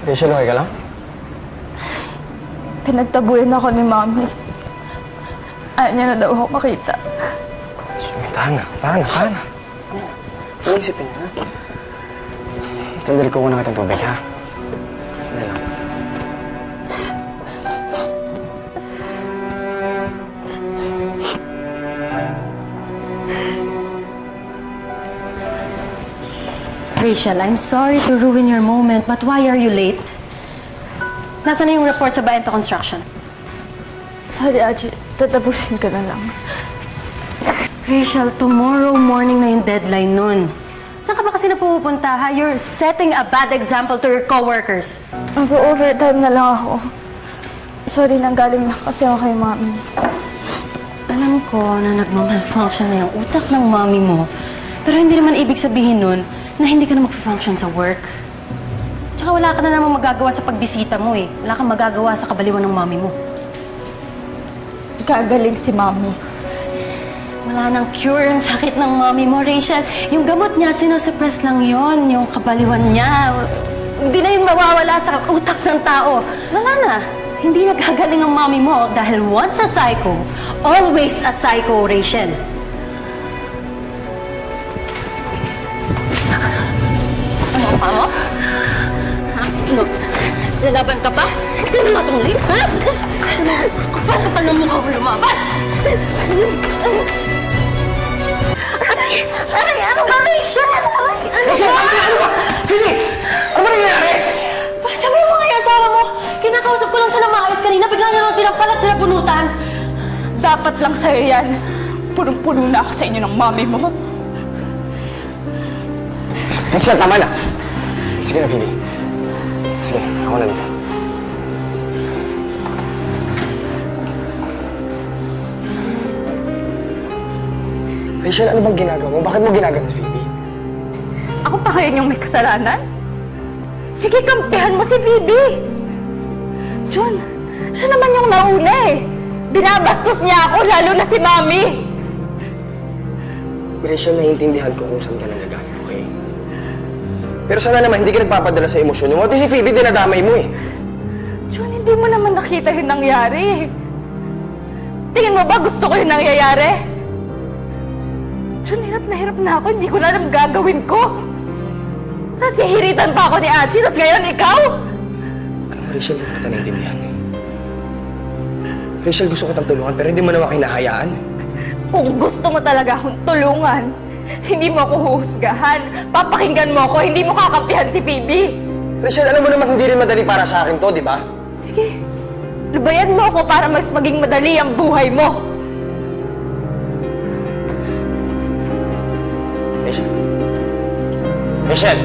Rachel, okay ka lang? Pinagtabuyan ako ni Mami. Ayaw niya na daw ako makita. Tahan na. Ano isipin niya, ha? Sandali ko muna kitang tubig, ha? Sandali lang. Rachel, I'm sorry to ruin your moment, but why are you late? Nasaan na yung report sa Baento Construction? Sorry, Aji. Tatapusin ka na lang. Rachel, tomorrow morning na yung deadline nun. Saan ka ba kasi napupunta, ha? You're setting a bad example to your coworkers. Mag-overtime na lang ako. Sorry, nanggaling na kasi ako kay Mami. Alam ko na nagmamalfunction na yung utak ng mami mo. Pero hindi naman ibig sabihin nun na hindi ka na mag-function sa work. Tsaka wala ka na namang magagawa sa pagbisita mo eh. Wala kang magagawa sa kabaliwan ng mami mo. Gagaling si Mami. Wala nang cure ang sakit ng mami mo, Rachel. Yung gamot niya, sinusuppress lang yon, yung kabaliwan niya. Hindi na yung mawawala sa utak ng tao. Wala na. Hindi nagagaling ang mami mo dahil once a psycho, always a psycho, Rachel. Ano ka mo? Ano? Lalaban ka pa? Ito na matungli, ha? Kapal ng mukha mo lumaban! Aray! Ano ba, Rachel? Aray! Ano ba? Ano ba? Hindi! Ano ba nangyayari? Sabi mo nga yung asawa mo, kinakausap ko lang siya ng maayos kanina, bigla na lang silang palat sila bunutan. Dapat lang sa'yo yan. Punong-puno na ako sa inyo ng Mami mo. Rachel, tama na! Sige na, Phoebe. Sige, ako na dito. Rachel, ano bang ginagawa mo? Bakit mo ginagawa, Phoebe? Ako pa kaya yung may kasalanan? Sige, kampihan mo si Phoebe! Jun, siya naman yung nauna eh. Binabastos niya ako, lalo na si Mami! Rachel, naiintindihan ko kung saan ka nagagalit, okay? Pero sana naman hindi ka nagpapadala sa emosyon mo. Pati si Phoebe, dinadamay mo eh. Jun, hindi mo naman nakita yung nangyari. Tingin mo ba gusto ko yung nangyayari? Jun, hirap na ako. Hindi ko na alam gagawin ko. Tapos hihiritan pa ako ni Achi, tapos ngayon ikaw? Alam mo, Rachel, hindi kita naiintindihan eh. Rachel, gusto ko kitang tulungan pero hindi mo naman kinahayaan. Kung gusto mo talaga akong tulungan, hindi mo ako huhusgahan. Papakinggan mo ako, hindi mo kakampihan si Phoebe. Rachel, alam mo naman hindi rin madali para sa akin to, di ba? Sige, lubayan mo ako para mas maging madali ang buhay mo. Rachel. Rachel!